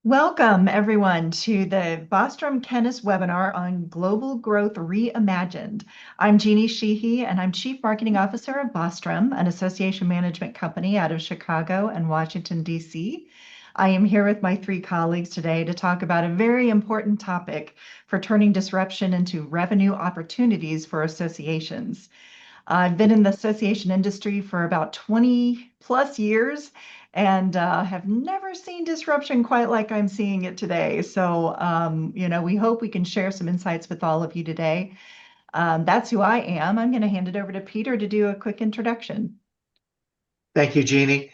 Welcome, everyone, to the Bostrom Kennis webinar on Global Growth Reimagined. I'm Jeannie Sheehy, and I'm Chief Marketing Officer of Bostrom, an association management company out of Chicago and Washington, D.C. I am here with my three colleagues today to talk about a very important topic for turning disruption into revenue opportunities for associations. I've been in the association industry for about 20 plus years and have never seen disruption quite like I'm seeing it today. So, we hope we can share some insights with all of you today. That's who I am. I'm going to hand it over to Peter to do a quick introduction. Thank you, Jeannie.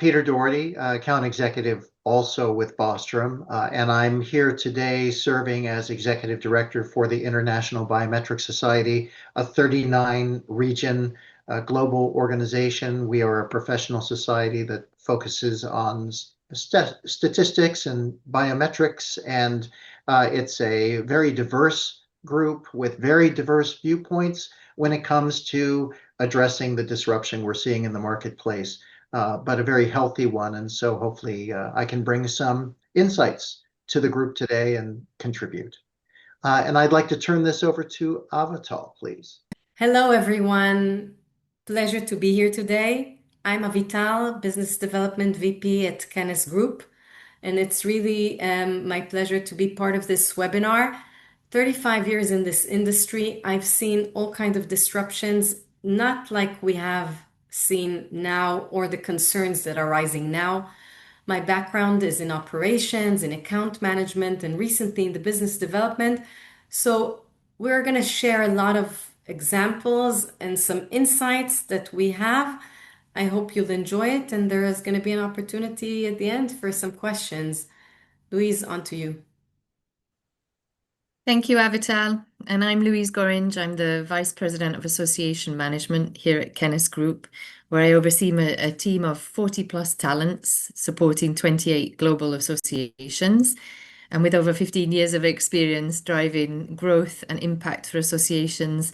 Peter Doherty, account executive also with Bostrom, and I'm here today serving as executive director for the International Biometric Society, a 39 region global organization. We are a professional society that focuses on statistics and biometrics, and it's a very diverse group with very diverse viewpoints when it comes to addressing the disruption we're seeing in the marketplace, but a very healthy one. And so hopefully I can bring some insights to the group today and contribute. And I'd like to turn this over to Avital, please. Hello, everyone. Pleasure to be here today. I'm Avital, Business Development VP at Kennis Group, and it's really my pleasure to be part of this webinar. 35 years in this industry, I've seen all kinds of disruptions, not like we have seen now or the concerns that are rising now. My background is in operations, in account management, and recently in the business development. So we're going to share a lot of examples and some insights that we have. I hope you'll enjoy it, and there is going to be an opportunity at the end for some questions. Louise, on to you. Thank you, Avital. And I'm Louise Goringe. I'm the Vice President of Association Management here at Kennis Group, where I oversee a team of 40 plus talents supporting 28 global associations. And with over 15 years of experience driving growth and impact for associations,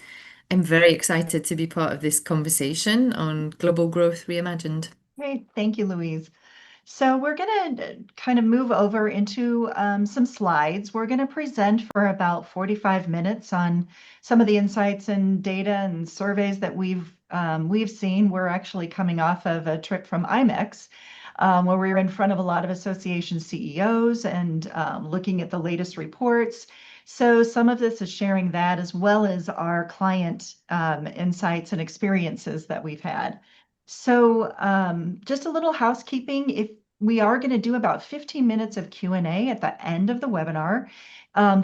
I'm very excited to be part of this conversation on Global Growth Reimagined. Great. Thank you, Louise. So we're going to kind of move over into some slides. We're going to present for about 45 minutes on some of the insights and data and surveys that we've seen. We're actually coming off of a trip from IMEX, where we were in front of a lot of association CEOs and looking at the latest reports. So some of this is sharing that as well as our client insights and experiences that we've had. So just a little housekeeping. If we are going to do about 15 minutes of Q&A at the end of the webinar,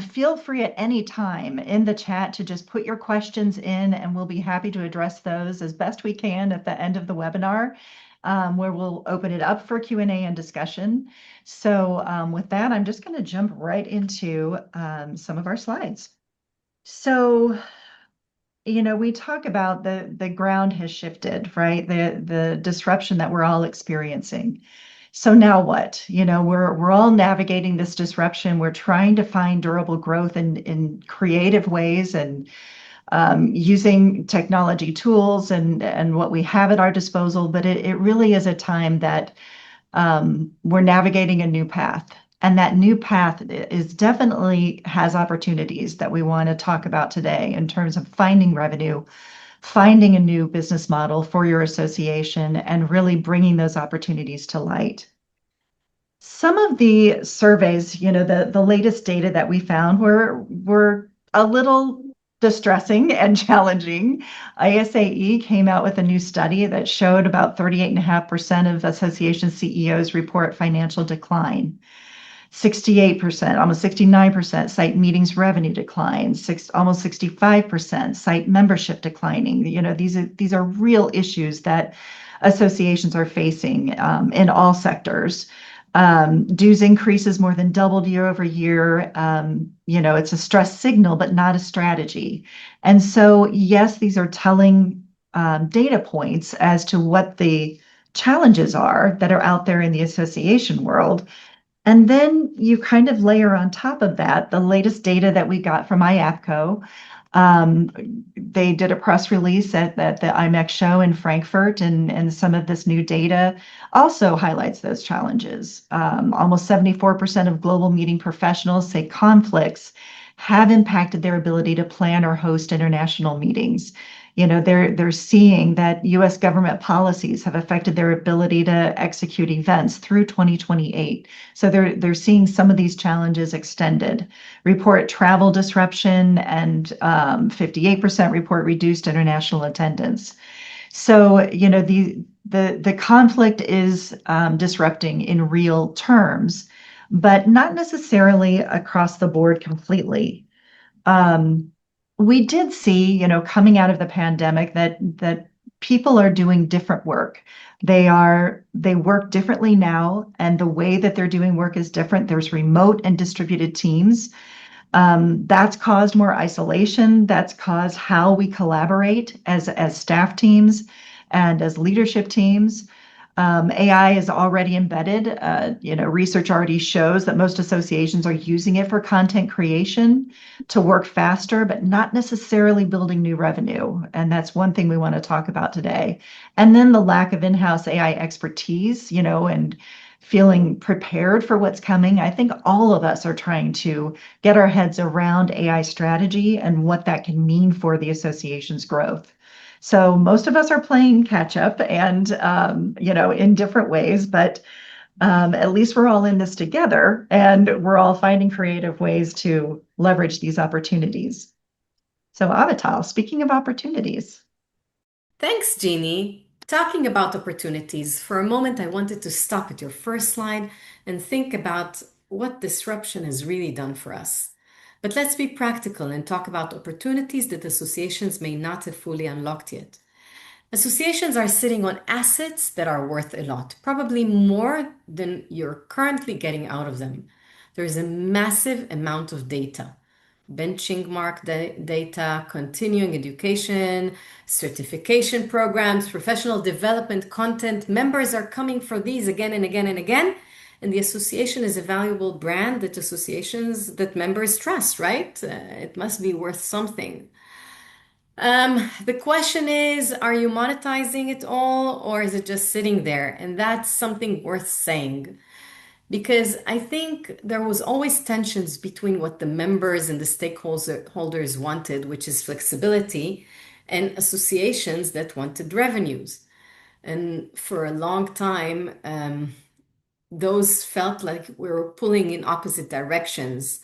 feel free at any time in the chat to just put your questions in, and we'll be happy to address those as best we can at the end of the webinar, where we'll open it up for Q&A and discussion. So with that, I'm just going to jump right into some of our slides. So we talk about the ground has shifted, right? The disruption that we're all experiencing. So now what? We're all navigating this disruption. We're trying to find durable growth in creative ways and using technology tools and what we have at our disposal. But it really is a time that we're navigating a new path. And that new path is definitely has opportunities that we want to talk about today in terms of finding revenue, finding a new business model for your association, and really bringing those opportunities to light. Some of the surveys, the latest data that we found were a little distressing and challenging. ISAE came out with a new study that showed about 38.5% of association CEOs report financial decline. 68%, almost 69% cite meetings revenue declines, almost 65% cite membership declining. These are real issues that associations are facing in all sectors. Dues increases more than doubled year over year. It's a stress signal, but not a strategy. And so, yes, these are telling data points as to what the challenges are that are out there in the association world. And then you kind of layer on top of that the latest data that we got from IAPCO They did a press release at the IMEX show in Frankfurt, and some of this new data also highlights those challenges. Almost 74% of global meeting professionals say conflicts have impacted their ability to plan or host international meetings. They're seeing that U.S. government policies have affected their ability to execute events through 2028. So they're seeing some of these challenges extended. Report travel disruption, and 58% report reduced international attendance. So the conflict is disrupting in real terms, but not necessarily across the board completely. We did see, coming out of the pandemic, that people are doing different work. They work differently now, and the way that they're doing work is different. There's remote and distributed teams. That's caused more isolation. That's caused how we collaborate as staff teams and as leadership teams. AI is already embedded. Research already shows that most associations are using it for content creation to work faster, but not necessarily building new revenue. And that's one thing we want to talk about today. And then the lack of in-house AI expertise, and feeling prepared for what's coming. I think all of us are trying to get our heads around AI strategy and what that can mean for the association's growth. So most of us are playing catch up and, in different ways, but at least we're all in this together and we're all finding creative ways to leverage these opportunities. So Avital, speaking of opportunities. Thanks, Jeannie. Talking about opportunities, for a moment, I wanted to stop at your first slide and think about what disruption has really done for us. But let's be practical and talk about opportunities that associations may not have fully unlocked yet. Associations are sitting on assets that are worth a lot, probably more than you're currently getting out of them. There is a massive amount of data. Benchmark data, continuing education, certification programs, professional development content. Members are coming for these again and again and again. And the association is a valuable brand that members trust, right? It must be worth something. The question is, are you monetizing it all, or is it just sitting there? And that's something worth saying. Because I think there was always tensions between what the members and the stakeholders wanted, which is flexibility, and associations that wanted revenues. And for a long time, those felt like we were pulling in opposite directions.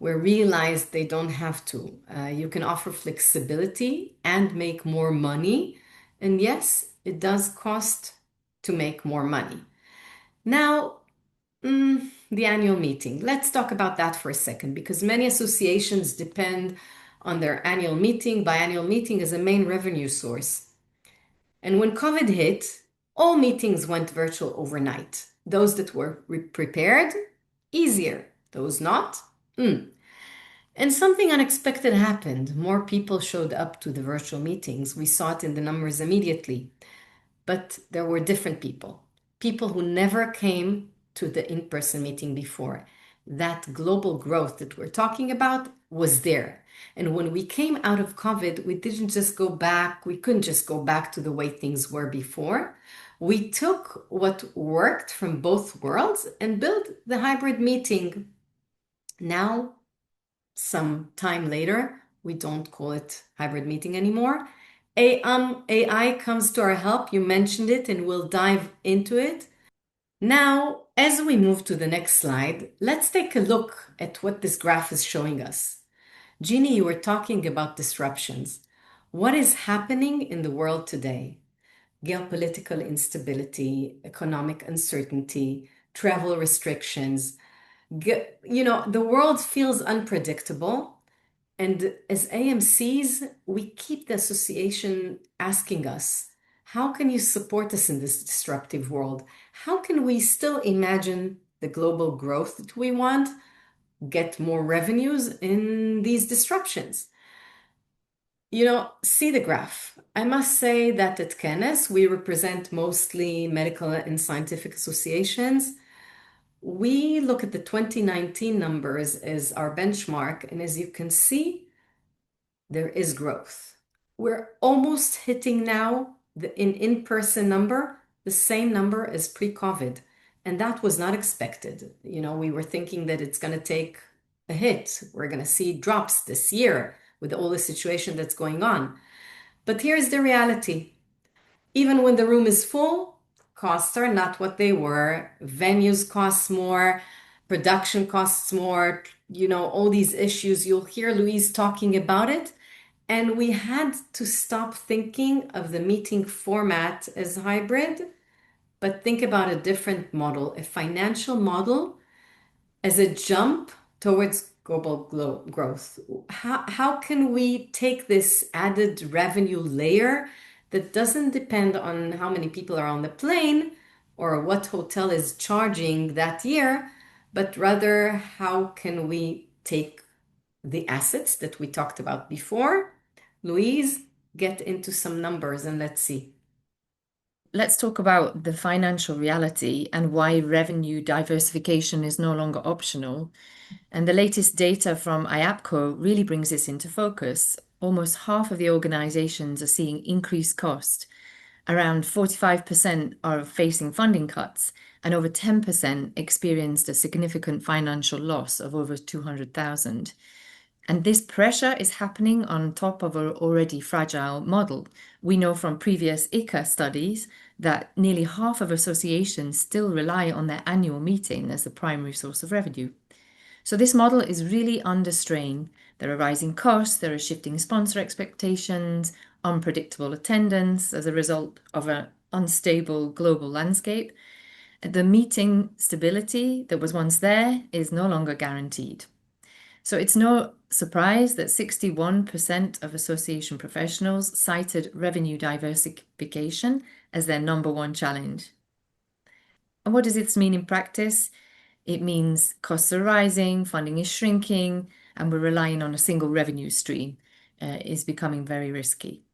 We realized they don't have to. You can offer flexibility and make more money. And yes, it does cost to make more money. Now, the annual meeting. Let's talk about that for a second, because many associations depend on their annual meeting. Biannual meeting is a main revenue source. And when COVID hit, all meetings went virtual overnight. Those that were prepared, easier. Those not, And something unexpected happened. More people showed up to the virtual meetings. We saw it in the numbers immediately. But there were different people who never came to the in-person meeting before. That global growth that we're talking about was there. And when we came out of COVID, we couldn't just go back to the way things were before. We took what worked from both worlds and built the hybrid meeting. Now, some time later, we don't call it hybrid meeting anymore. AI comes to our help. You mentioned it, and we'll dive into it. Now, as we move to the next slide, let's take a look at what this graph is showing us. Jeannie, you were talking about disruptions. What is happening in the world today? Geopolitical instability, economic uncertainty, travel restrictions. The world feels unpredictable. And as AMCs, we keep the association asking us, how can you support us in this disruptive world? How can we still imagine the global growth that we want, get more revenues in these disruptions? See the graph. I must say that at Kennis, we represent mostly medical and scientific associations. We look at the 2019 numbers as our benchmark, and as you can see, there is growth. We're almost hitting now the in-person number, the same number as pre-COVID. And that was not expected. We were thinking that it's going to take a hit. We're going to see drops this year with all the situation that's going on. But here's the reality. Even when the room is full, costs are not what they were. Venues cost more, production costs more, all these issues. You'll hear Louise talking about it. And we had to stop thinking of the meeting format as hybrid, but think about a different model, a financial model as a jump towards global growth. How can we take this added revenue layer that doesn't depend on how many people are on the plane or what hotel is charging that year, but rather how can we take the assets that we talked about before? Louise, get into some numbers and let's see. Let's talk about the financial reality and why revenue diversification is no longer optional. And the latest data from IAPCO really brings this into focus. Almost half of the organizations are seeing increased cost. Around 45% are facing funding cuts, and over 10% experienced a significant financial loss of over 200,000. And this pressure is happening on top of an already fragile model. We know from previous ICA studies that nearly half of associations still rely on their annual meeting as the primary source of revenue. So this model is really under strain. There are rising costs, there are shifting sponsor expectations, unpredictable attendance as a result of an unstable global landscape. The meeting stability that was once there is no longer guaranteed. So it's no surprise that 61% of association professionals cited revenue diversification as their number one challenge. And what does this mean in practice? It means costs are rising, funding is shrinking, and we're relying on a single revenue stream is becoming very risky.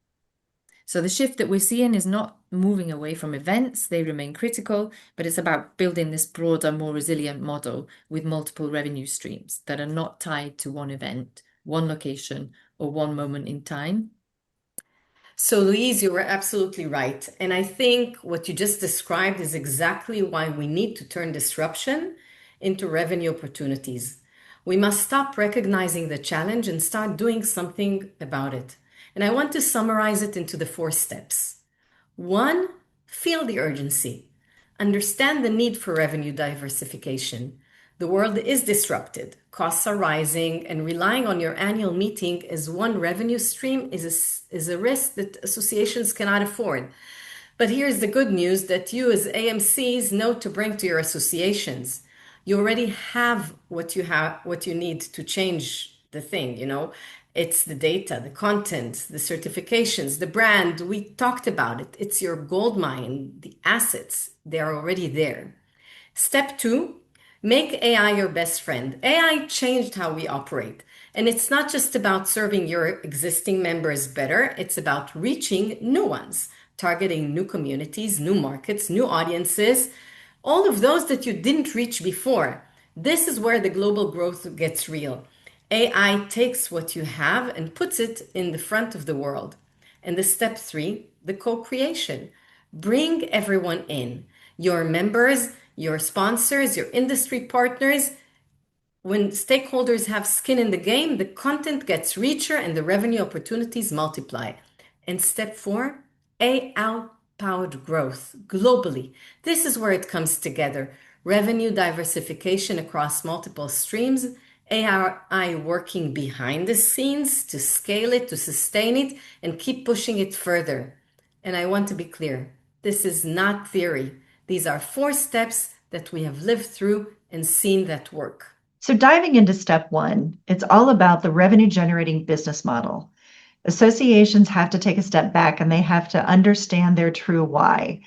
So the shift that we're seeing is not moving away from events, they remain critical, but it's about building this broader, more resilient model with multiple revenue streams that are not tied to one event, one location, or one moment in time. So Louise, you were absolutely right. And I think what you just described is exactly why we need to turn disruption into revenue opportunities. We must stop recognizing the challenge and start doing something about it. And I want to summarize it into the 4 steps. 1, feel the urgency. Understand the need for revenue diversification. The world is disrupted, costs are rising, and relying on your annual meeting as one revenue stream is a risk that associations cannot afford. But here's the good news that you as AMCs know to bring to your associations. You already have what you need to change the thing, It's the data, the content, the certifications, the brand. We talked about it. It's your gold mine, the assets. They're already there. Step 2, make AI your best friend. AI changed how we operate. And it's not just about serving your existing members better. It's about reaching new ones, targeting new communities, new markets, new audiences, all of those that you didn't reach before. This is where the global growth gets real. AI takes what you have and puts it in the front of the world. And the step 3, the co-creation. Bring everyone in. Your members, your sponsors, your industry partners. When stakeholders have skin in the game, the content gets richer and the revenue opportunities multiply. And step 4, AI-powered growth globally. This is where it comes together. Revenue diversification across multiple streams, AI working behind the scenes to scale it, to sustain it, and keep pushing it further. And I want to be clear, this is not theory. These are 4 steps that we have lived through and seen that work. So diving into step 1, it's all about the revenue generating business model. Associations have to take a step back and they have to understand their true why.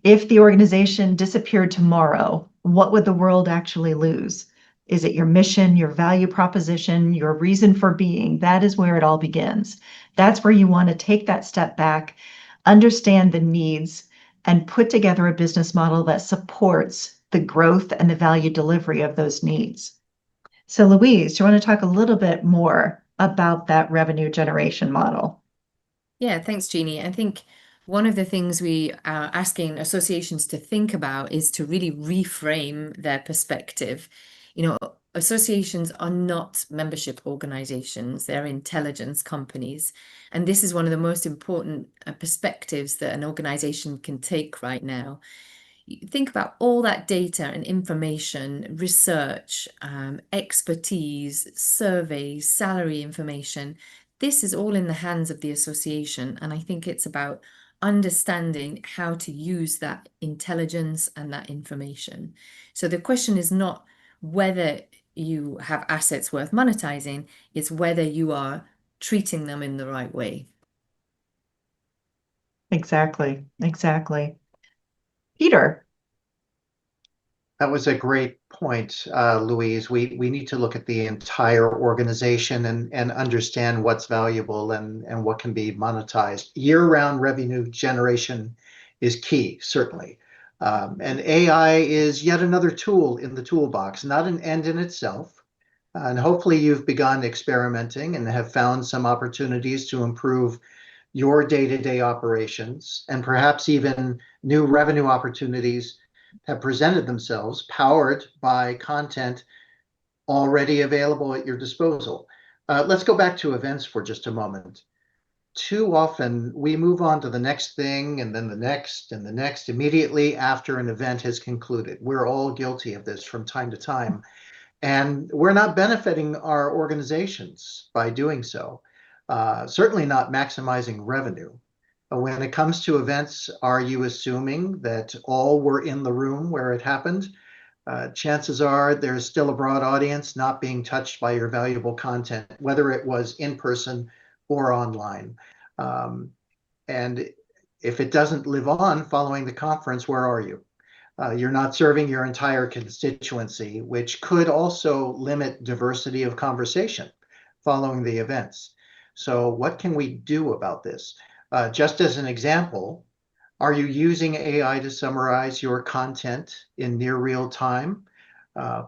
If the organization disappeared tomorrow, what would the world actually lose? Is it your mission, your value proposition, your reason for being? That is where it all begins. That's where you want to take that step back, understand the needs, and put together a business model that supports the growth and the value delivery of those needs. So Louise, do you want to talk a little bit more about that revenue generation model. Yeah, thanks, Jeannie. I think one of the things we are asking associations to think about is to really reframe their perspective. Associations are not membership organizations, they're intelligence companies. And this is one of the most important perspectives that an organization can take right now. You think about all that data and information, research, expertise, surveys, salary information. This is all in the hands of the association. And I think it's about understanding how to use that intelligence and that information. So the question is not whether you have assets worth monetizing, it's whether you are treating them in the right way. Exactly. Peter. That was a great point, Louise. We need to look at the entire organization and understand what's valuable and what can be monetized. Year-round revenue generation is key, certainly. And AI is yet another tool in the toolbox, not an end in itself. And hopefully you've begun experimenting and have found some opportunities to improve your day-to-day operations, and perhaps even new revenue opportunities have presented themselves, powered by content already available at your disposal. Let's go back to events for just a moment. Too often, we move on to the next thing and then the next and the next immediately after an event has concluded. We're all guilty of this from time to time, and we're not benefiting our organizations by doing so. Certainly not maximizing revenue. When it comes to events, are you assuming that all were in the room where it happened? Chances are there's still a broad audience not being touched by your valuable content, whether it was in person or online. And if it doesn't live on following the conference, where are you? You're not serving your entire constituency, which could also limit diversity of conversation following the events. So what can we do about this? Just as an example, are you using AI to summarize your content in near real time?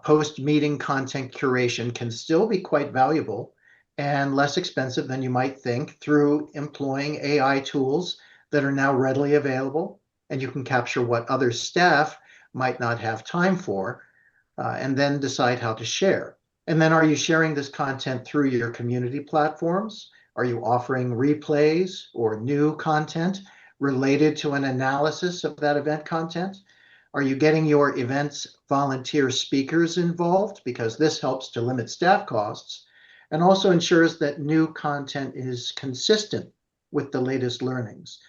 Post-meeting content curation can still be quite valuable and less expensive than you might think through employing AI tools that are now readily available, and you can capture what other staff might not have time for, and then decide how to share. And then are you sharing this content through your community platforms? Are you offering replays or new content related to an analysis of that event content? Are you getting your events volunteer speakers involved? Because this helps to limit staff costs and also ensures that new content is consistent with the latest learnings.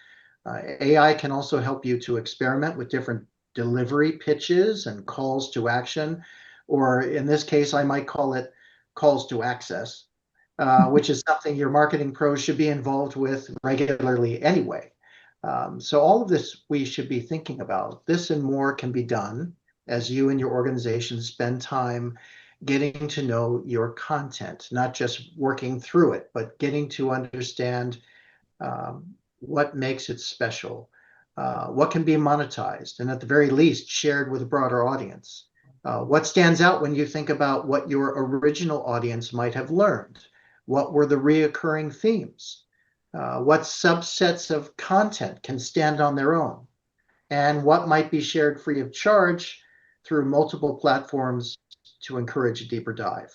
AI can also help you to experiment with different delivery pitches and calls to action, or in this case, I might call it calls to access, which is something your marketing pros should be involved with regularly anyway. So all of this we should be thinking about. This and more can be done as you and your organization spend time getting to know your content, not just working through it, but getting to understand what makes it special, what can be monetized, and at the very least, shared with a broader audience. What stands out when you think about what your original audience might have learned? What were the reoccurring themes? What subsets of content can stand on their own? And what might be shared free of charge through multiple platforms to encourage a deeper dive?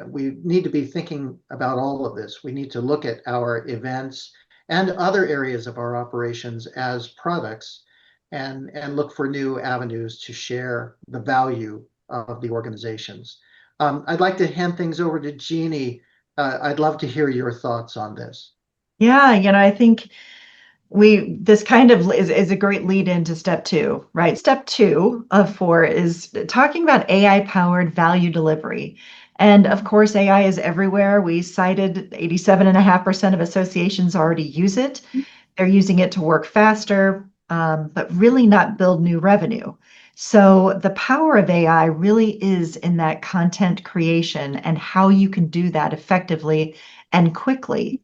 We need to be thinking about all of this. We need to look at our events and other areas of our operations as products and look for new avenues to share the value of the organizations. I'd like to hand things over to Jeannie. I'd love to hear your thoughts on this. Yeah, I think this kind of is a great lead into step 2, right? Step 2 of 4 is talking about AI-powered value delivery. And of course, AI is everywhere. We cited 87.5% of associations already use it. They're using it to work faster, but really not build new revenue. So the power of AI really is in that content creation and how you can do that effectively and quickly.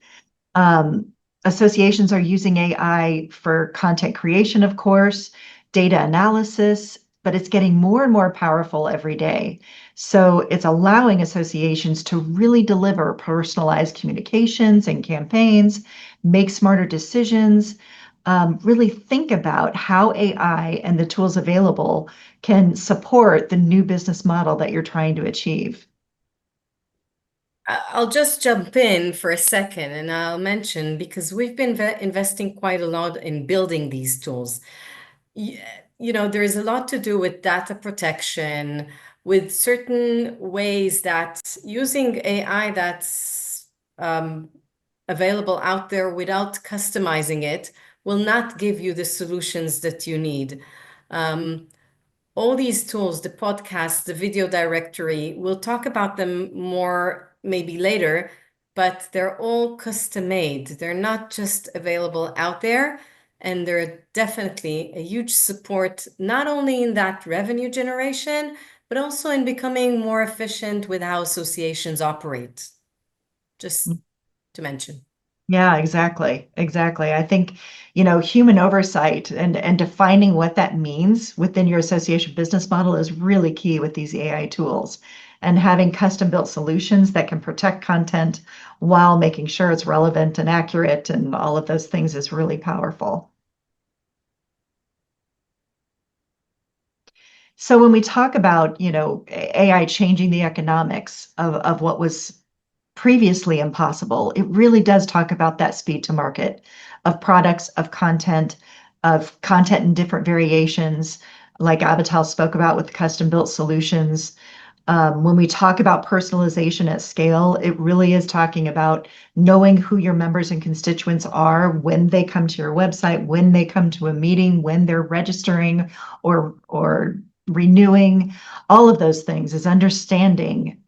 Associations are using AI for content creation, of course, data analysis, but it's getting more and more powerful every day. So it's allowing associations to really deliver personalized communications and campaigns, make smarter decisions, really think about how AI and the tools available can support the new business model that you're trying to achieve. I'll just jump in for a second and I'll mention because we've been investing quite a lot in building these tools. Y- there is a lot to do with data protection, with certain ways that using AI that's um, available out there without customizing it will not give you the solutions that you need. Um, all these tools, the podcast, the video directory, we'll talk about them more maybe later, but they're all custom made. They're not just available out there. And they're definitely a huge support, not only in that revenue generation, but also in becoming more efficient with how associations operate, just to mention. Yeah, exactly. Exactly. I think, human oversight and defining what that means within your association business model is really key with these AI tools. And having custom built solutions that can protect content while making sure it's relevant and accurate and all of those things is really powerful. So when we talk about, AI changing the economics of what was previously impossible, it really does talk about that speed to market of products, of content in different variations, like Avital spoke about with custom built solutions. When we talk about personalization at scale, it really is talking about knowing who your members and constituents are when they come to your website, when they come to a meeting, when they're registering or renewing. All of those things is understanding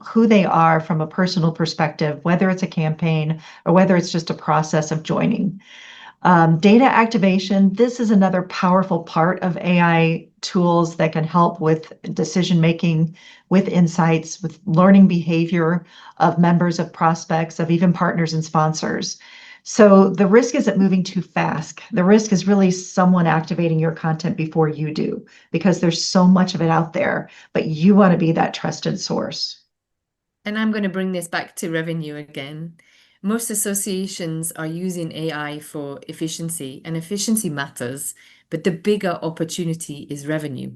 who they are from a personal perspective, whether it's a campaign or whether it's just a process of joining. Data activation, this is another powerful part of AI tools that can help with decision making, with insights, with learning behavior of members, of prospects, of even partners and sponsors. So the risk isn't moving too fast. The risk is really someone activating your content before you do, because there's so much of it out there, but you want to be that trusted source. And I'm going to bring this back to revenue again. Most associations are using AI for efficiency, and efficiency matters, but the bigger opportunity is revenue.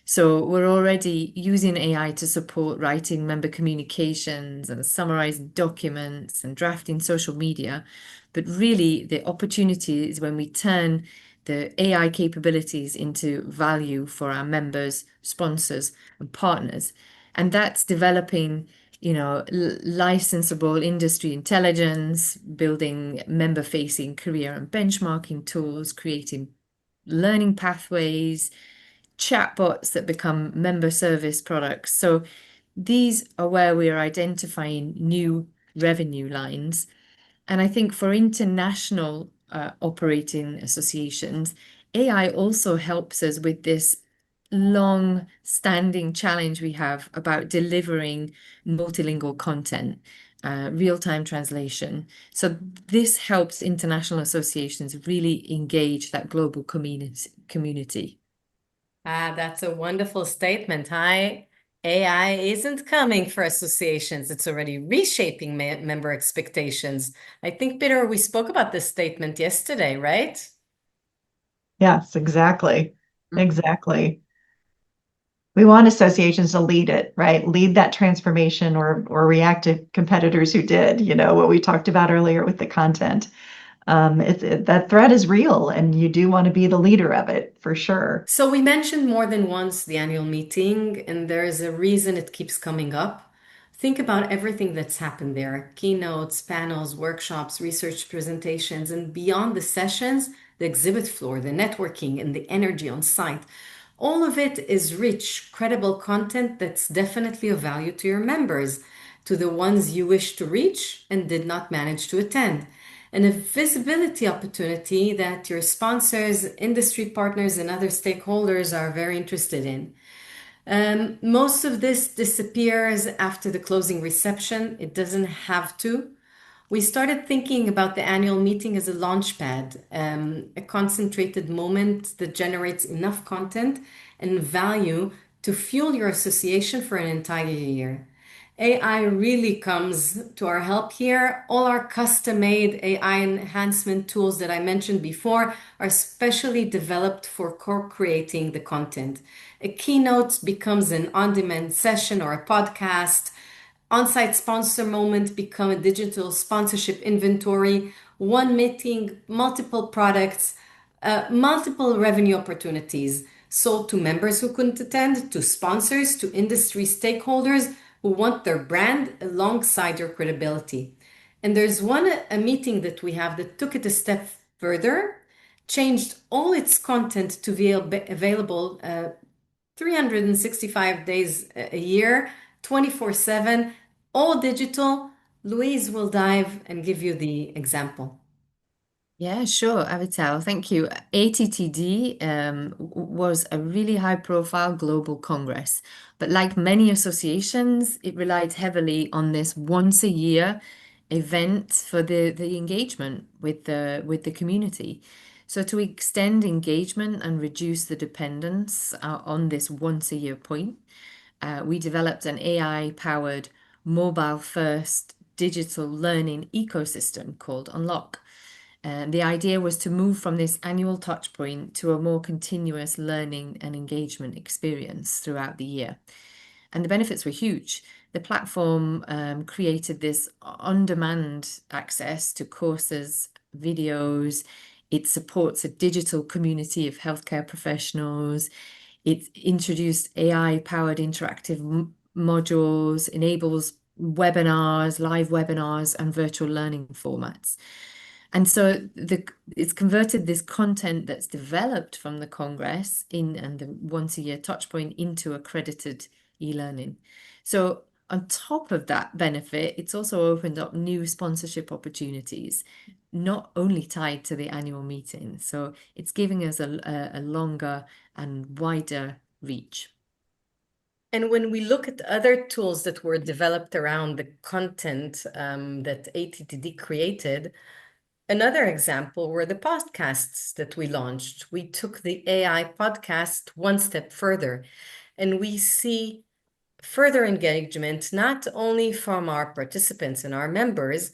So we're already using AI to support writing member communications and summarizing documents and drafting social media. But really, the opportunity is when we turn the AI capabilities into value for our members, sponsors, and partners. And that's developing licensable industry intelligence, building member-facing career and benchmarking tools, creating learning pathways, chatbots that become member service products. So these are where we are identifying new revenue lines. And I think for international operating associations, AI also helps us with this long-standing challenge we have about delivering multilingual content, real-time translation. So this helps international associations really engage that global community. That's a wonderful statement. AI isn't coming for associations. It's already reshaping member expectations. I think, Peter, we spoke about this statement yesterday, right? Yes, exactly. Exactly. We want associations to lead it, right? Lead that transformation or react to competitors who did, what we talked about earlier with the content. That threat is real, and you do want to be the leader of it for sure. So we mentioned more than once the annual meeting, and there is a reason it keeps coming up. Think about everything that's happened there: keynotes, panels, workshops, research presentations, and beyond the sessions, the exhibit floor, the networking, and the energy on site. All of it is rich, credible content that's definitely of value to your members, to the ones you wish to reach and did not manage to attend, and a visibility opportunity that your sponsors, industry partners, and other stakeholders are very interested in. Most of this disappears after the closing reception. It doesn't have to. We started thinking about the annual meeting as a launch pad, a concentrated moment that generates enough content and value to fuel your association for an entire year. AI really comes to our help here. All our custom-made AI enhancement tools that I mentioned before are specially developed for co-creating the content. A keynote becomes an on-demand session or a podcast. On-site sponsor moment become a digital sponsorship inventory. One meeting, multiple products, multiple revenue opportunities sold to members who couldn't attend, to sponsors, to industry stakeholders who want their brand alongside your credibility. And there's a meeting that we have that took it a step further, changed all its content to be available 365 days a year, 24/7, all digital. Louise will dive and give you the example. Yeah, sure, Avital. Thank you. ATTD was a really high-profile global congress, but like many associations, it relied heavily on this once-a-year event for the engagement with the community. So to extend engagement and reduce the dependence on this once-a-year point, we developed an AI-powered mobile-first digital learning ecosystem called Unlock. The idea was to move from this annual touch point to a more continuous learning and engagement experience throughout the year. And the benefits were huge. The platform created this on-demand access to courses, videos. It supports a digital community of healthcare professionals. It introduced AI-powered interactive modules, enables webinars, live webinars, and virtual learning formats. And so it's converted this content that's developed from the Congress and the once-a-year touchpoint into accredited e-learning. So on top of that benefit, it's also opened up new sponsorship opportunities, not only tied to the annual meeting. So it's giving us a longer and wider reach. And when we look at other tools that were developed around the content that ATTD created, another example were the podcasts that we launched. We took the AI podcast one step further, and we see further engagement, not only from our participants and our members,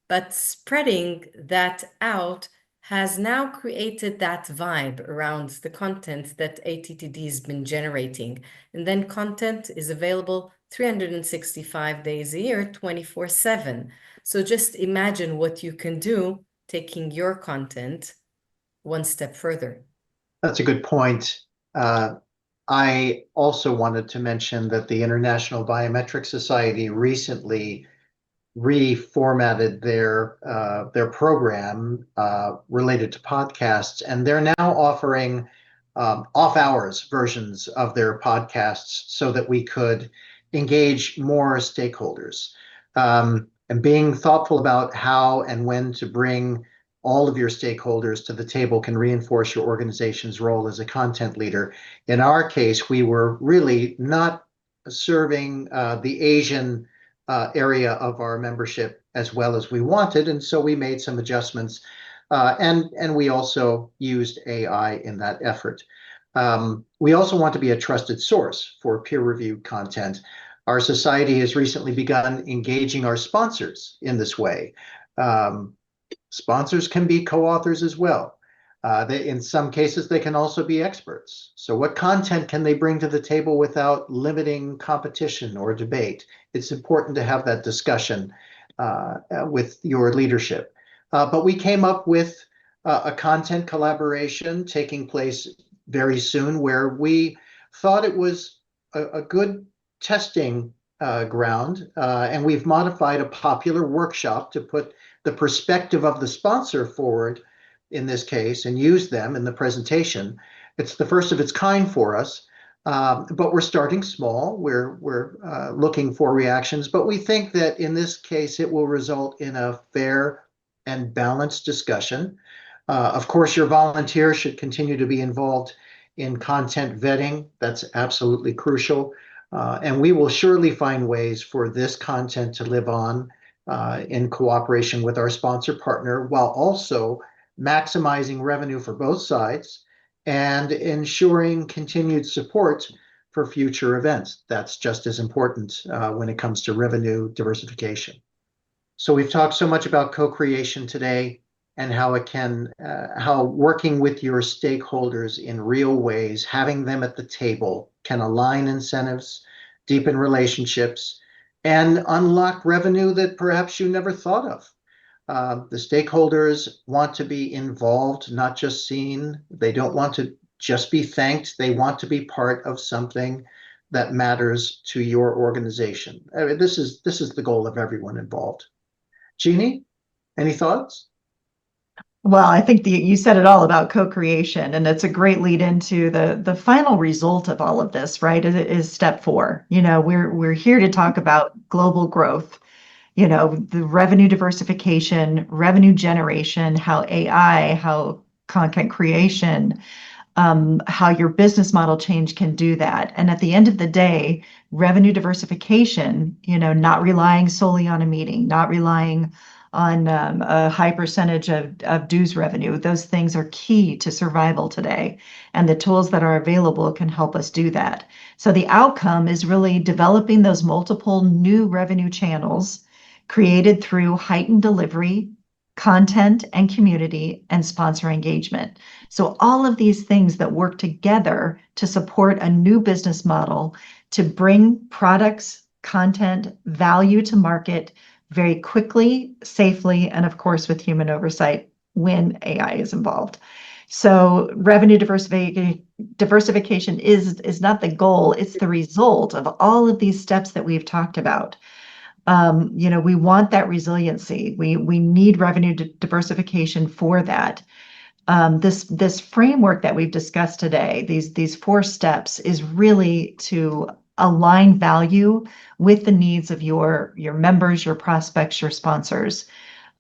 but spreading that out has now created that vibe around the content that ATTD has been generating. And then content is available 365 days a year, 24/7. So just imagine what you can do taking your content one step further. That's a good point. I also wanted to mention that the International Biometric Society recently reformatted their program related to podcasts, and they're now offering off-hours versions of their podcasts so that we could engage more stakeholders. And being thoughtful about how and when to bring all of your stakeholders to the table can reinforce your organization's role as a content leader. In our case, we were really not serving the Asian area of our membership as well as we wanted, and so we made some adjustments, and we also used AI in that effort. We also want to be a trusted source for peer-reviewed content. Our society has recently begun engaging our sponsors in this way. Sponsors can be co-authors as well. In some cases, they can also be experts. So what content can they bring to the table without limiting competition or debate? It's important to have that discussion with your leadership. But we came up with a content collaboration taking place very soon where we thought it was a good testing ground, and we've modified a popular workshop to put the perspective of the sponsor forward in this case and use them in the presentation. It's the first of its kind for us, but we're starting small. We're looking for reactions, but we think that in this case it will result in a fair and balanced discussion. Of course, your volunteers should continue to be involved in content vetting. That's absolutely crucial. And we will surely find ways for this content to live on in cooperation with our sponsor partner, while also maximizing revenue for both sides and ensuring continued support for future events. That's just as important when it comes to revenue diversification. So we've talked so much about co-creation today and how working with your stakeholders in real ways, having them at the table, can align incentives, deepen relationships, and unlock revenue that perhaps you never thought of. The stakeholders want to be involved, not just seen. They don't want to just be thanked. They want to be part of something that matters to your organization. I mean, this is the goal of everyone involved. Jeannie, any thoughts? Well, I think you said it all about co-creation, and it's a great lead into the final result of all of this, right? Is step 4. We're here to talk about global growth, the revenue diversification, revenue generation, how AI, how content creation, how your business model change can do that. And at the end of the day, revenue diversification, not relying solely on a meeting, not relying on a high percentage of dues revenue. Those things are key to survival today. And the tools that are available can help us do that. So the outcome is really developing those multiple new revenue channels created through heightened delivery, content and community, and sponsor engagement. So all of these things that work together to support a new business model to bring products, content, value to market very quickly, safely, and of course with human oversight when AI is involved. So revenue diversification is not the goal, it's the result of all of these steps that we've talked about. We want that resiliency. We need revenue diversification for that. This framework that we've discussed today, these 4 steps, is really to align value with the needs of your members, your prospects, your sponsors.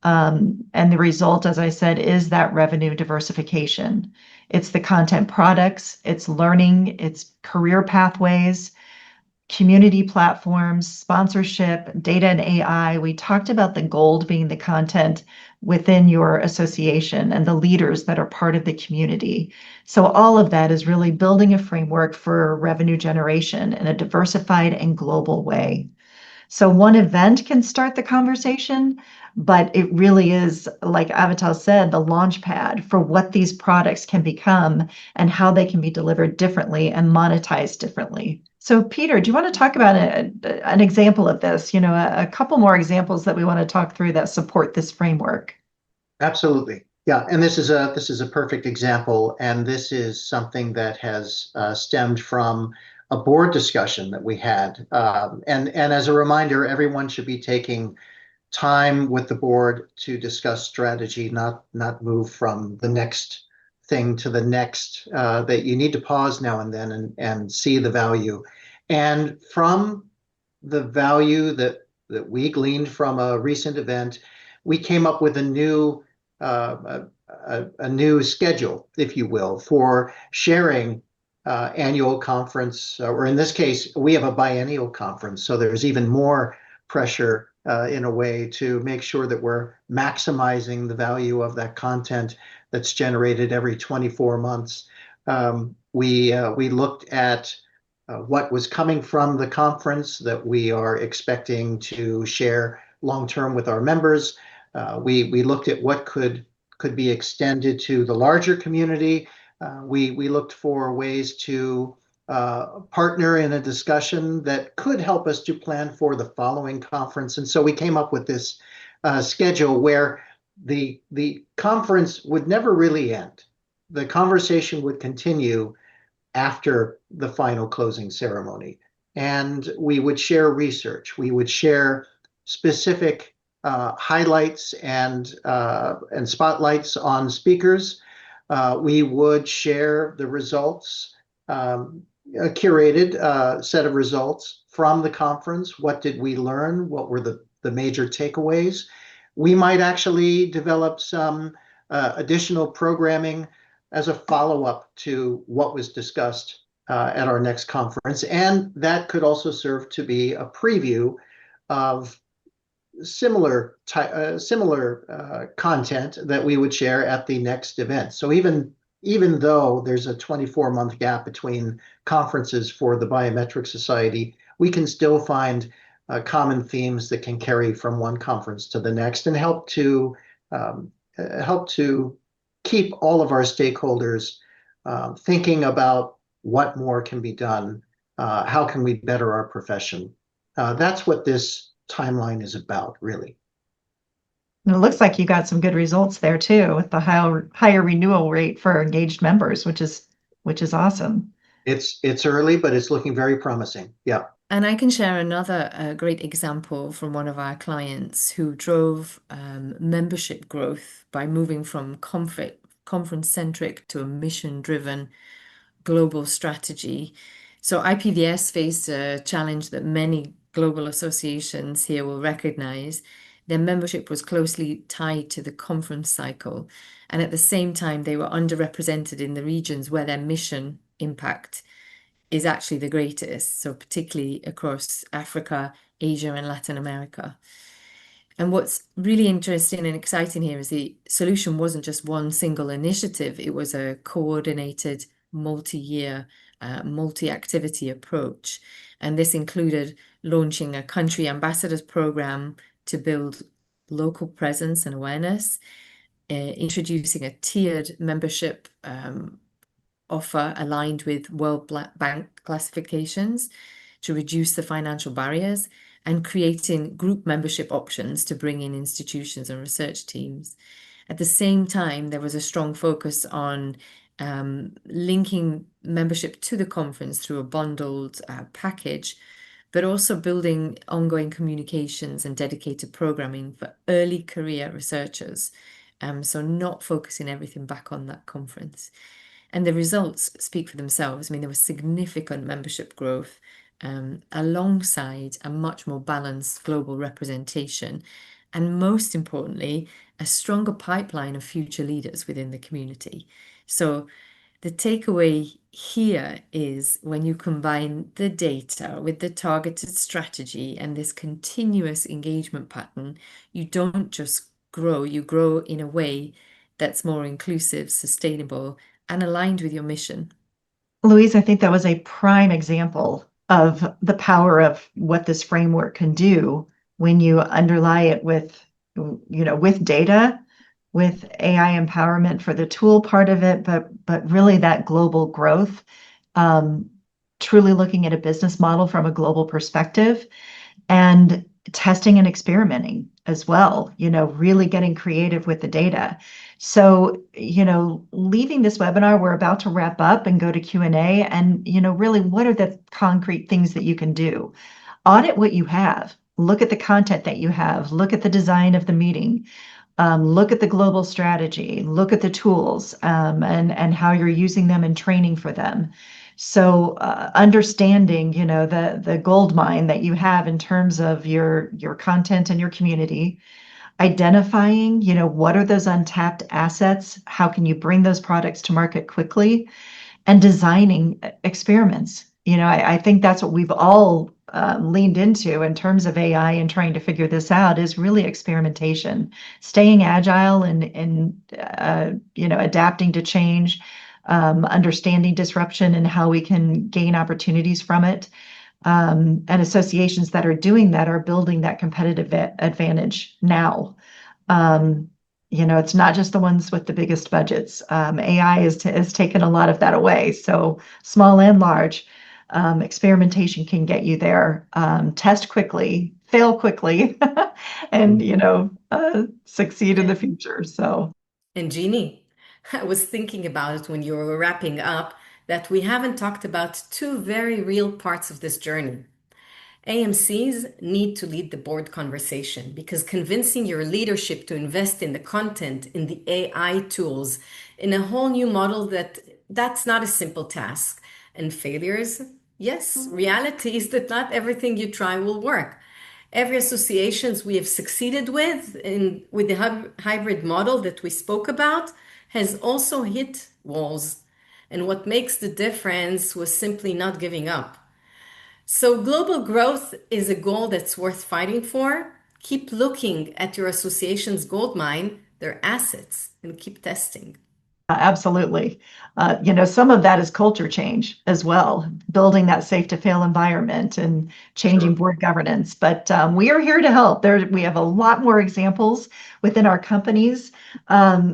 And the result, as I said, is that revenue diversification. It's the content products, it's learning, it's career pathways, community platforms, sponsorship, data and AI. We talked about the gold being the content within your association and the leaders that are part of the community. So all of that is really building a framework for revenue generation in a diversified and global way. So one event can start the conversation, but it really is, like Avital said, the launch pad for what these products can become and how they can be delivered differently and monetized differently. So Peter, do you want to talk about an example of this? A couple more examples that we want to talk through that support this framework. Absolutely. Yeah, and this is a perfect example, and this is something that has stemmed from a board discussion that we had. And as a reminder, everyone should be taking time with the board to discuss strategy, not move from the next thing to the next. That you need to pause now and then and see the value. And from the value that we gleaned from a recent event, we came up with a new schedule, if you will, for sharing annual conference, or in this case, we have a biennial conference, so there's even more pressure in a way to make sure that we're maximizing the value of that content that's generated every 24 months. We looked at what was coming from the conference that we are expecting to share long-term with our members. We looked at what could be extended to the larger community. We looked for ways to partner in a discussion that could help us to plan for the following conference. And so we came up with this schedule where the conference would never really end. The conversation would continue after the final closing ceremony. And we would share research. We would share specific highlights and spotlights on speakers. We would share the results, a curated set of results from the conference. What did we learn? What were the major takeaways? We might actually develop some additional programming as a follow-up to what was discussed at our next conference. And that could also serve to be a preview of similar content that we would share at the next event. So even though there's a 24-month gap between conferences for the Biometric Society, we can still find common themes that can carry from one conference to the next and um, help to keep all of our stakeholders thinking about what more can be done, how can we better our profession. That's what this timeline is about, really. And it looks like you got some good results there too, with the higher renewal rate for engaged members, which is awesome. It's early, but it's looking very promising. Yeah. And I can share another great example from one of our clients who drove membership growth by moving from conference-centric to a mission-driven global strategy. So IPVS faced a challenge that many global associations here will recognize. Their membership was closely tied to the conference cycle, and at the same time, they were underrepresented in the regions where their mission impact is actually the greatest, so particularly across Africa, Asia, and Latin America. And what's really interesting and exciting here is the solution wasn't just one single initiative, it was a coordinated, multi-year, multi-activity approach. And this included launching a country ambassadors program to build local presence and awareness, introducing a tiered membership offer aligned with World Bank classifications to reduce the financial barriers, and creating group membership options to bring in institutions and research teams. At the same time, there was a strong focus on linking membership to the conference through a bundled package, but also building ongoing communications and dedicated programming for early career researchers. So not focusing everything back on that conference. And the results speak for themselves. I mean, there was significant membership growth alongside a much more balanced global representation, and most importantly, a stronger pipeline of future leaders within the community. So the takeaway here is when you combine the data with the targeted strategy and this continuous engagement pattern, you don't just grow, you grow in a way that's more inclusive, sustainable, and aligned with your mission. Louise, I think that was a prime example of the power of what this framework can do when you underlie it with data, with AI empowerment for the tool part of it, but really that global growth, truly looking at a business model from a global perspective, and testing and experimenting as well, really getting creative with the data. So, leaving this webinar, we're about to wrap up and go to Q&A, and, really, what are the concrete things that you can do? Audit what you have. Look at the content that you have. Look at the design of the meeting. Look at the global strategy. Look at the tools and how you're using them and training for them. So understanding, the gold mine that you have in terms of your content and your community, identifying, what are those untapped assets? How can you bring those products to market quickly? And designing experiments. I think that's what we've all leaned into in terms of AI and trying to figure this out is really experimentation, staying agile and adapting to change, understanding disruption and how we can gain opportunities from it. And associations that are doing that are building that competitive advantage now. It's not just the ones with the biggest budgets. AI has taken a lot of that away. So small and large, experimentation can get you there. Test quickly, fail quickly, and succeed in the future. So. And Jeannie, I was thinking about it when you were wrapping up that we haven't talked about two very real parts of this journey. AMCs need to lead the board conversation because convincing your leadership to invest in the content, in the AI tools, in a whole new model that's not a simple task. And failures, yes, reality is that not everything you try will work. Every associations we have succeeded with the hybrid model that we spoke about has also hit walls. And what makes the difference was simply not giving up. So global growth is a goal that's worth fighting for. keep looking at your association's gold mine, their assets, and keep testing. Absolutely. Some of that is culture change as well, building that safe to fail environment and changing Sure. board governance. But we are here to help. We have a lot more examples within our companies.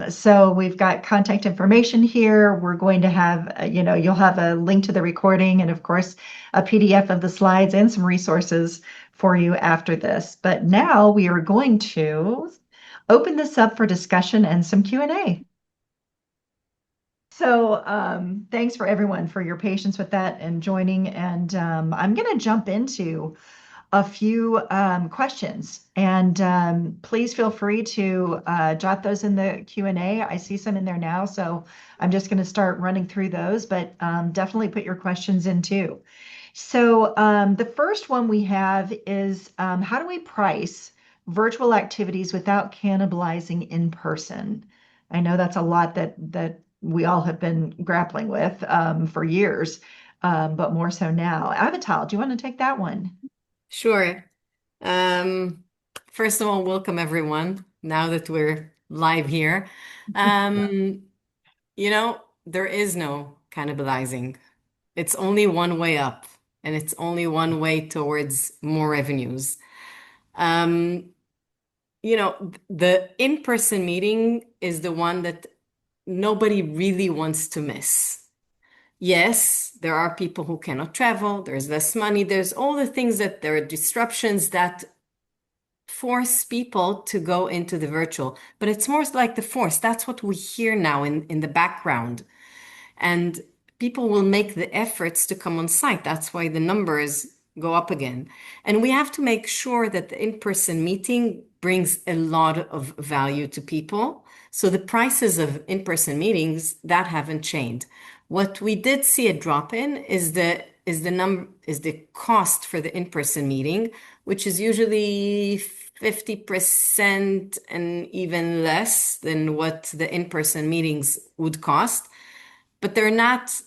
So we've got contact information here. We're going to have, you'll have a link to the recording and, of course, a PDF of the slides and some resources for you after this. But now we are going to open this up for discussion and some Q&A. So thanks for everyone for your patience with that and joining. And I'm going to jump into a few questions. And please feel free to jot those in the Q&A. I see some in there now, so I'm just going to start running through those, but definitely put your questions in too. So the first one we have is how do we price virtual activities without cannibalizing in person? I know that's a lot that we all have been grappling with for years, but more so now. Avital, do you want to take that one? Sure. First of all, welcome everyone. Now that we're live here, there is no cannibalizing. It's only one way up, and it's only one way towards more revenues. The in-person meeting is the one that nobody really wants to miss. Yes, there are people who cannot travel, there's less money, there's all the things that there are disruptions that force people to go into the virtual, but it's more like the force. That's what we hear now in the background. And people will make the efforts to come on site. That's why the numbers go up again. And we have to make sure that the in-person meeting brings a lot of value to people. So the prices of in-person meetings, that haven't changed. What we did see a drop in is the cost for the in-person meeting, which is usually 50% and even less than what the in-person meetings would cost. But they're not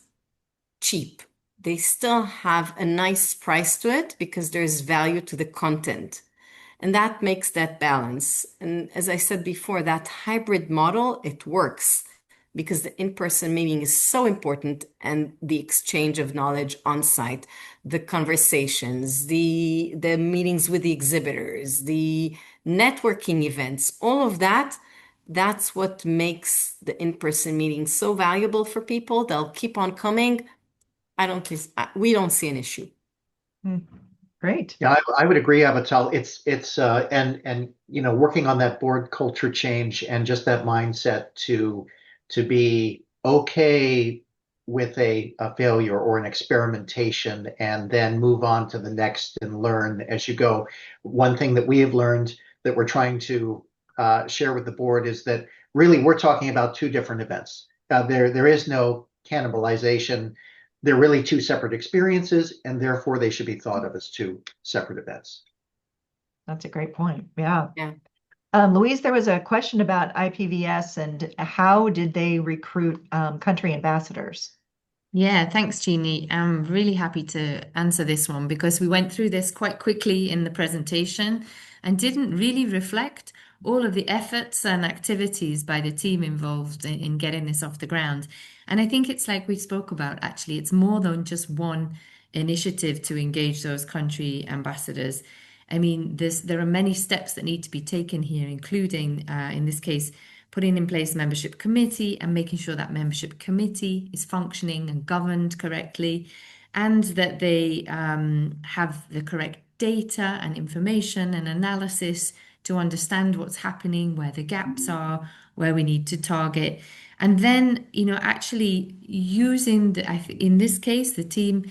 cheap. They still have a nice price to it because there's value to the content. And that makes that balance. And as I said before, that hybrid model, it works because the in-person meeting is so important, and the exchange of knowledge on site, the conversations, the meetings with the exhibitors, the networking events, all of that, that's what makes the in-person meeting so valuable for people. They'll keep on coming. We don't see an issue. Great. Yeah, I would agree, Avital. It's and working on that board culture change and just that mindset to be okay with a failure or an experimentation and then move on to the next and learn as you go. One thing that we have learned that we're trying to share with the board is that really we're talking about two different events. There is no cannibalization. They're really two separate experiences, and therefore they should be thought of as two separate events. That's a great point. Yeah. Yeah. Louise, there was a question about IPVS and how did they recruit country ambassadors? Yeah, thanks, Jeannie. I'm really happy to answer this one because we went through this quite quickly in the presentation and didn't really reflect all of the efforts and activities by the team involved in getting this off the ground. And I think it's like we spoke about, actually, it's more than just one initiative to engage those country ambassadors. I mean, there are many steps that need to be taken here, including, in this case, putting in place a membership committee and making sure that membership committee is functioning and governed correctly, and that they have the correct data and information and analysis to understand what's happening, where the gaps are, where we need to target. And then, actually using in this case, the team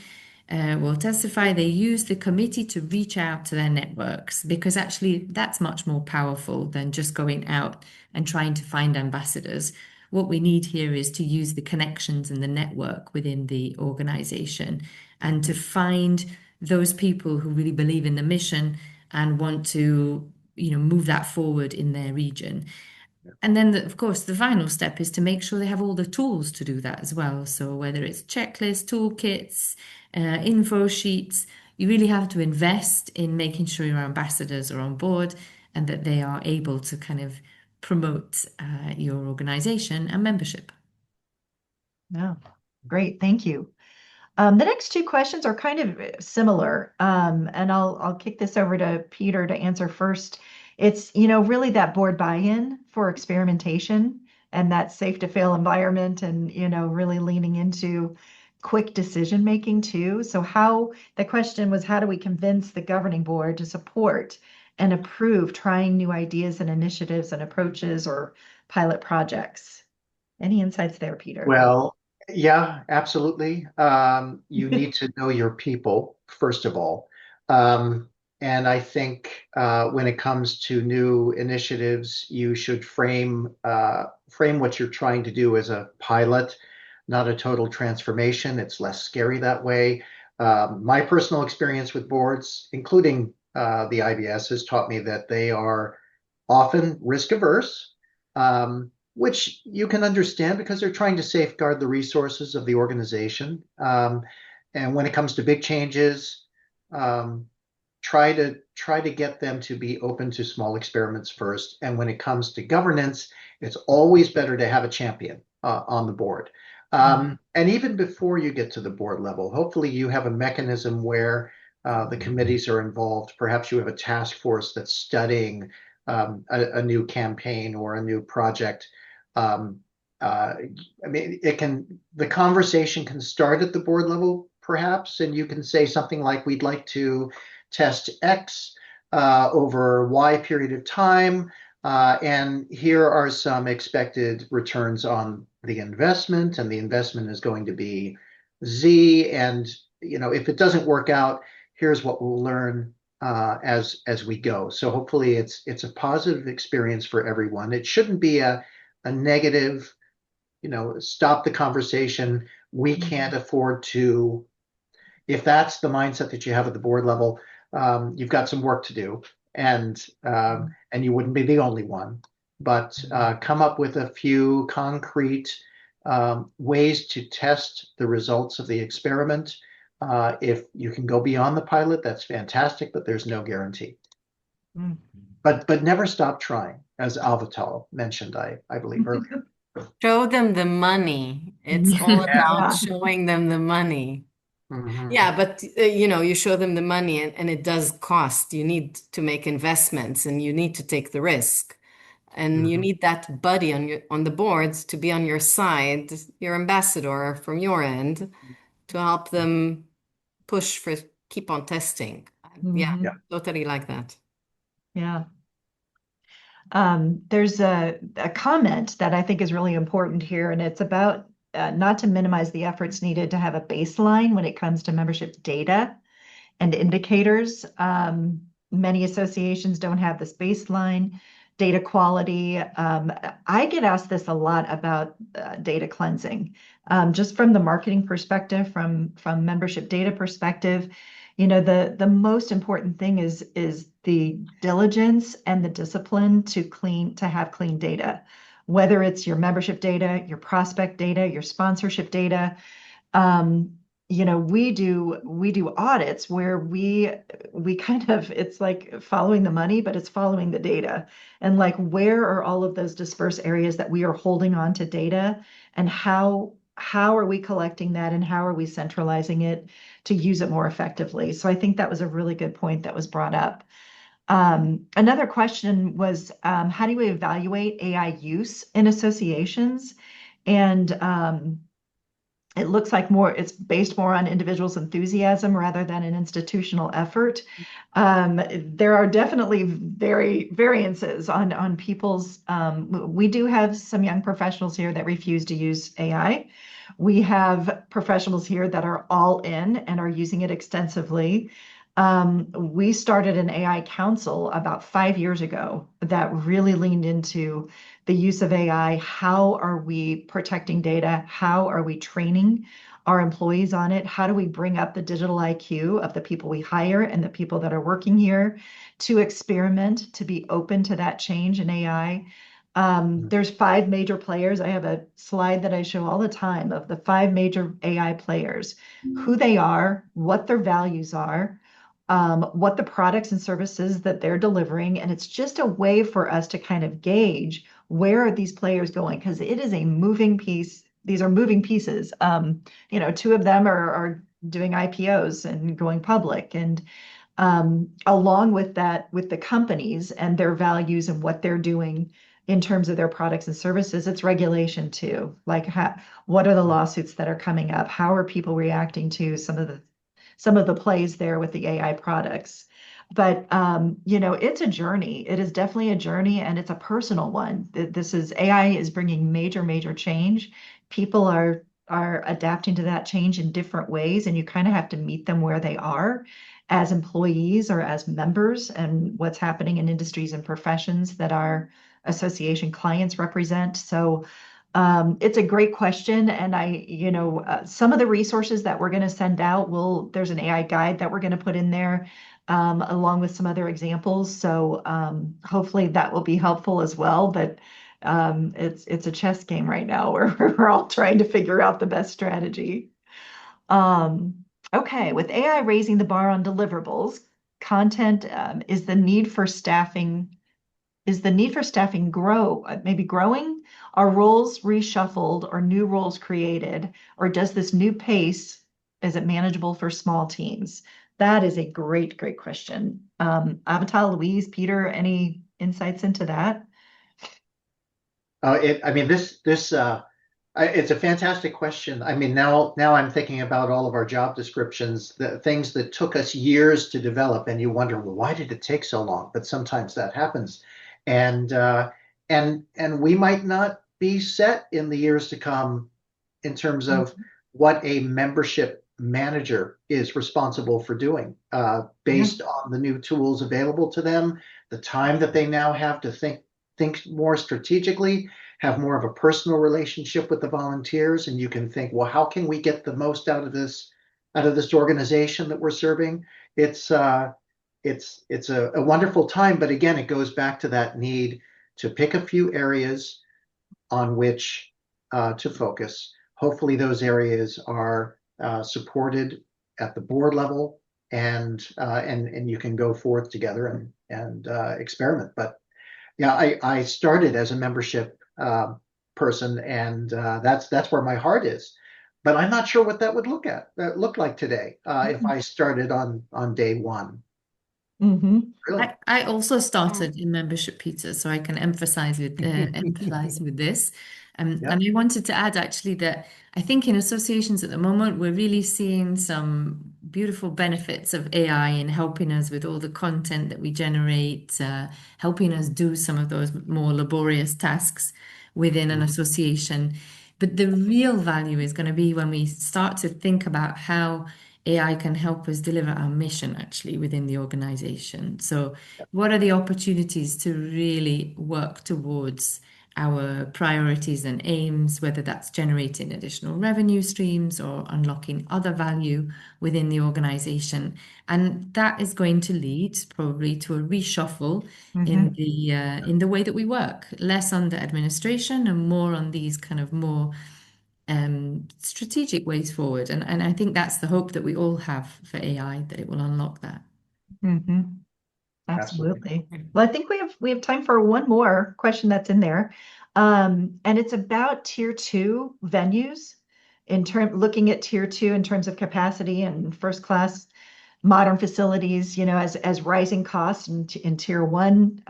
will testify they use the committee to reach out to their networks, because actually that's much more powerful than just going out and trying to find ambassadors. What we need here is to use the connections and the network within the organization and to find those people who really believe in the mission and want to, move that forward in their region. And then, of course, the final step is to make sure they have all the tools to do that as well. So whether it's checklists, toolkits, info sheets, you really have to invest in making sure your ambassadors are on board and that they are able to kind of promote your organization and membership. No, great, thank you. The next two questions are kind of similar, and I'll kick this over to Peter to answer first. It's, really that board buy-in for experimentation and that safe to fail environment, and, really leaning into quick decision making too. So the question was, how do we convince the governing board to support and approve trying new ideas and initiatives and approaches or pilot projects? Any insights there, Peter? Well, yeah, absolutely. You need to know your people, first of all. And I think when it comes to new initiatives, you should frame what you're trying to do as a pilot, not a total transformation. It's less scary that way. My personal experience with boards, including the IBS, has taught me that they are often risk averse. Which you can understand because they're trying to safeguard the resources of the organization. And when it comes to big changes, um, try to get them to be open to small experiments first. And when it comes to governance, it's always better to have a champion on the board. And even before you get to the board level, hopefully you have a mechanism where the committees are involved. Perhaps you have a task force that's studying a new campaign or a new project. Um, I mean, the conversation can start at the board level, perhaps, and you can say something like, we'd like to test X over Y period of time, and here are some expected returns on the investment, and the investment is going to be Z, and if it doesn't work out, here's what we'll learn as we go. So hopefully it's a positive experience for everyone. It shouldn't be a negative, stop the conversation. We can't afford to, if that's the mindset that you have at the board level, you've got some work to do, and you wouldn't be the only one. But come up with a few concrete ways to test the results of the experiment. If you can go beyond the pilot, that's fantastic, but there's no guarantee. But never stop trying, as Alvital mentioned, I believe earlier. Show them the money. It's all about showing them the money. Mm-hmm. Yeah, but you show them the money, and it does cost. You need to make investments, and you need to take the risk, and you need that buddy on the boards to be on your side, your ambassador from your end, to help them push for keep on testing. Yeah, totally like that. Yeah. There's a comment that I think is really important here, and it's about not to minimize the efforts needed to have a baseline when it comes to membership data and indicators. Many associations don't have this baseline data quality. I get asked this a lot about data cleansing, just from the marketing perspective, from membership data perspective. The most important thing is the diligence and the discipline to have clean data, whether it's your membership data, your prospect data, your sponsorship data. We do audits where we kind of, it's like following the money, but it's following the data. And like, where are all of those dispersed areas that we are holding on to data, and how are we collecting that, and how are we centralizing it to use it more effectively? So I think that was a really good point that was brought up. Another question was, how do we evaluate AI use in associations? And it looks like it's based more on individuals' enthusiasm rather than an institutional effort. There are definitely variances on people's. We do have some young professionals here that refuse to use AI. We have professionals here that are all in and are using it extensively. We started an AI council about 5 years ago that really leaned into the use of AI. How are we protecting data? How are we training our employees on it? How do we bring up the digital IQ of the people we hire and the people that are working here to experiment, to be open to that change in AI? There's 5 major players. I have a slide that I show all the time of the 5 major AI players, who they are, what their values are, what the products and services that they're delivering. And it's just a way for us to kind of gauge where are these players going, because it is a moving piece. These are moving pieces. Two of them are doing IPOs and going public. And along with that, with the companies and their values and what they're doing in terms of their products and services, it's regulation too. Like, what are the lawsuits that are coming up? How are people reacting to some of the plays there with the AI products? But it's a journey. It is definitely a journey, and it's a personal one. This is AI is bringing major change. People are adapting to that change in different ways, and you kind of have to meet them where they are as employees or as members, and what's happening in industries and professions that our association clients represent. So it's a great question. And some of the resources that we're going to send out there's an AI guide that we're going to put in there, along with some other examples. So hopefully that will be helpful as well. But it's a chess game right now where we're all trying to figure out the best strategy. Okay, with AI raising the bar on deliverables, content, is the need for staffing maybe growing? Are roles reshuffled or new roles created? Or does this new pace, is it manageable for small teams? That is a great question. Avital, Louise, Peter, any insights into that? It's a fantastic question. I mean, now I'm thinking about all of our job descriptions, the things that took us years to develop, and you wonder, well, why did it take so long? But sometimes that happens, and we might not be set in the years to come in terms of what a membership manager is responsible for doing, based on the new tools available to them, the time that they now have to think more strategically, have more of a personal relationship with the volunteers, and you can think, well, how can we get the most out of this organization that we're serving? It's a wonderful time, but again, it goes back to that need to pick a few areas on which to focus. Hopefully, those areas are supported at the board level, and you can go forth together and experiment. But yeah, I started as a membership person, and that's where my heart is. But I'm not sure what that would look like today, if I started on day one. Really? I also started in membership, Peter, so I can empathize with this. And I wanted to add actually that I think in associations at the moment, we're really seeing some beautiful benefits of AI in helping us with all the content that we generate, helping us do some of those more laborious tasks within an association. But the real value is going to be when we start to think about how AI can help us deliver our mission actually within the organization. So, what are the opportunities to really work towards our priorities and aims, whether that's generating additional revenue streams or unlocking other value within the organization? And that is going to lead probably to a reshuffle in the way that we work, less under administration and more on these kind of more strategic ways forward. And I think that's the hope that we all have for AI, that it will unlock that. Absolutely. Well, I think we have time for one more question that's in there. And it's about tier 2 venues, looking at tier 2 in terms of capacity and first class modern facilities, as rising costs in tier 1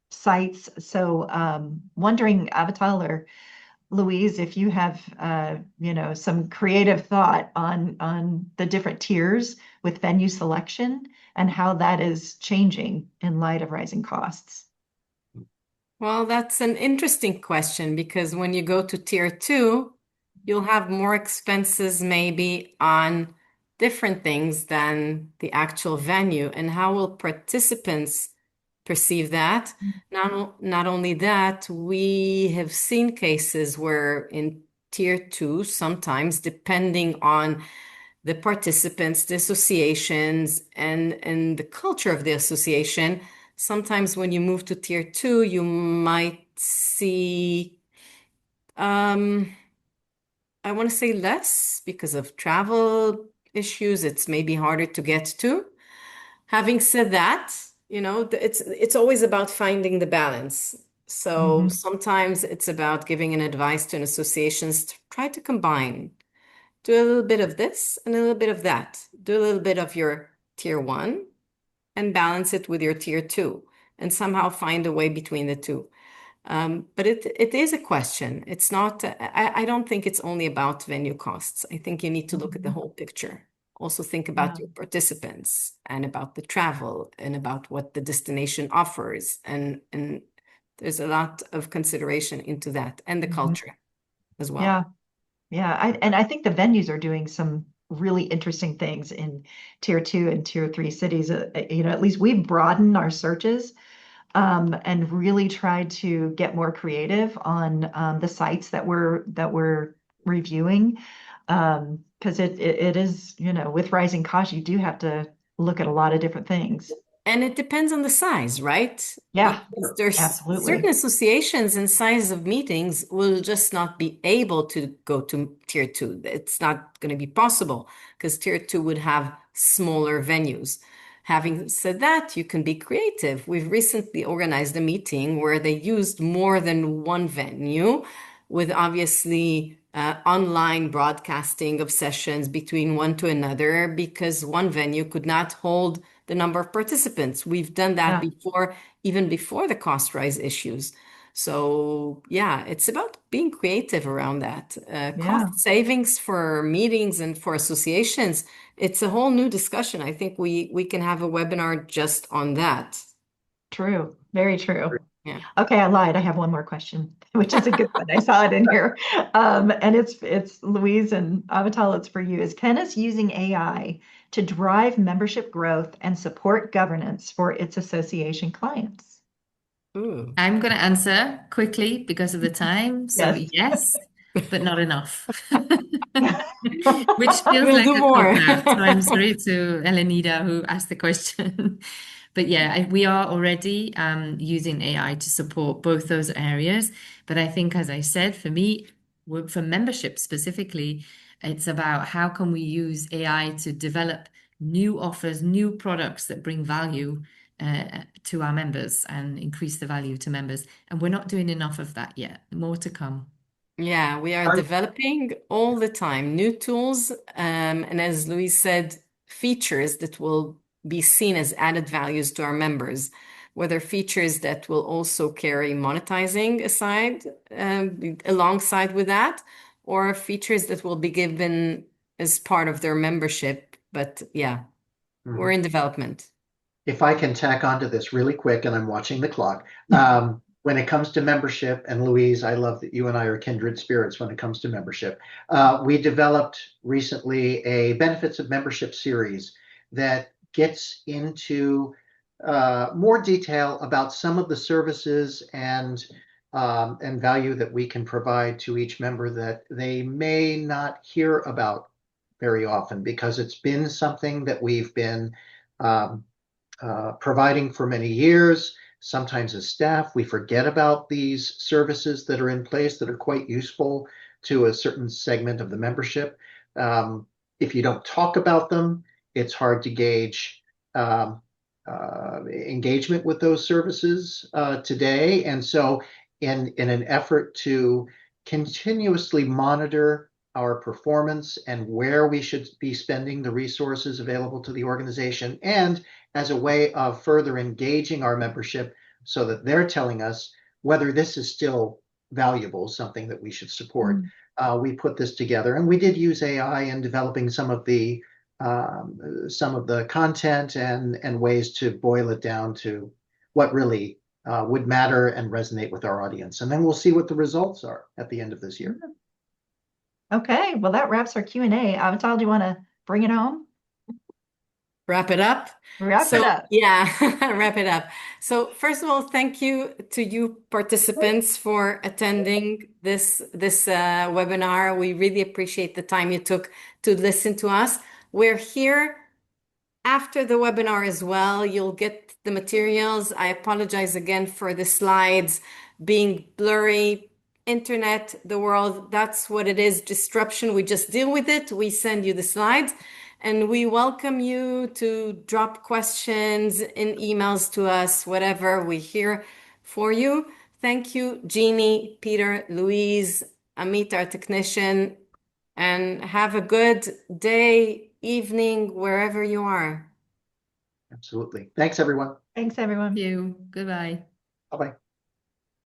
sites. So wondering, Avital or Louise, if you have some creative thought on the different tiers with venue selection and how that is changing in light of rising costs. Well, that's an interesting question, because when you go to tier 2, you'll have more expenses maybe on different things than the actual venue. And how will participants perceive that? Not only that, we have seen cases where in tier 2, sometimes depending on the participants, the associations, and the culture of the association, sometimes when you move to tier 2, you might see, I want to say less because of travel issues. It's maybe harder to get to. Having said that, it's always about finding the balance. So Mhm. sometimes it's about giving an advice to an associations to try to combine, do a little bit of this and a little bit of that. Do a little bit of your tier one and balance it with your tier two and somehow find a way between the two. But it is a question. It's not, I don't think it's only about venue costs. I think you need to look at the Mhm. whole picture. Also think about Yeah. your participants and about the travel and about what the destination offers. And there's a lot of consideration into that and the Mhm. culture as well. Yeah. Yeah. And I think the venues are doing some really interesting things in tier two and tier three cities. At least we've broadened our searches and really tried to get more creative on the sites that we're reviewing. Because it is, with rising costs, you do have to look at a lot of different things. And it depends on the size, right? Yeah, Because there's certain absolutely. associations and size of meetings will just not be able to go to tier two. It's not going to be possible because tier two would have smaller venues. Having said that, you can be creative. We've recently organized a meeting where they used more than one venue with obviously online broadcasting of sessions between one to another because one venue could not hold the number of participants. We've done that Yeah, before, even before the cost rise issues. So yeah, it's about being creative around that. yeah, Cost savings for meetings and for associations, it's a whole new discussion. I think we can have a webinar just on that. true. Very true. Yeah. Okay, I lied. I have one more question, which is a good one. I saw it in here. And it's Louise and Avital, it's for you. Is Tennis using AI to drive membership growth and support governance for its association clients? Ooh. I'm going to answer quickly because of the time. So, Yes. yes, but not enough. Which feels We'll like do a more. cop-out. So I'm sorry to Elenida who asked the question. But yeah, we are already using AI to support both those areas. But I think, as I said, for me, for membership specifically, it's about how can we use AI to develop new offers, new products that bring value to our members and increase the value to members. And we're not doing enough of that yet. More to come. Yeah, we are Are, developing all the time new tools, and as Louise said, features that will be seen as added values to our members, whether features that will also carry monetizing aside, alongside with that, or features that will be given as part of their membership. But yeah, we're Mhm. in development. If I can tack onto this really quick, and I'm watching the clock. When it comes to membership, and Louise, I love that you and I are kindred spirits when it comes to membership. We developed recently a benefits of membership series that gets into more detail about some of the services and value that we can provide to each member that they may not hear about very often because it's been something that we've been um, providing for many years. Sometimes as staff, we forget about these services that are in place that are quite useful to a certain segment of the membership. If you don't talk about them, it's hard to gauge um, engagement with those services today. And so, in an effort to continuously monitor our performance and where we should be spending the resources available to the organization, and as a way of further engaging our membership so that they're telling us whether this is still valuable, something that we should support. Mm. We put this together, and we did use AI in developing some of the content and ways to boil it down to what really would matter and resonate with our audience. And then we'll see what the results are at the end of this year. Okay, well, that wraps our Q&A. Avital, do you want to bring it home? Wrap it up. Wrap it So, up. yeah, wrap it up. So, first of all, thank you to you participants for attending this webinar. We really appreciate the time you took to listen to us. We're here after the webinar as well. You'll get the materials. I apologize again for the slides being blurry. Internet, the world, that's what it is. Disruption. We just deal with it. We send you the slides. And we welcome you to drop questions in emails to us, whatever. We're here for you. Thank you, Jeannie, Peter, Louise, Amit, our technician, and have a good day, evening, wherever you are. Absolutely. Thanks, everyone. Thanks, everyone. Thank you. Goodbye. Bye-bye.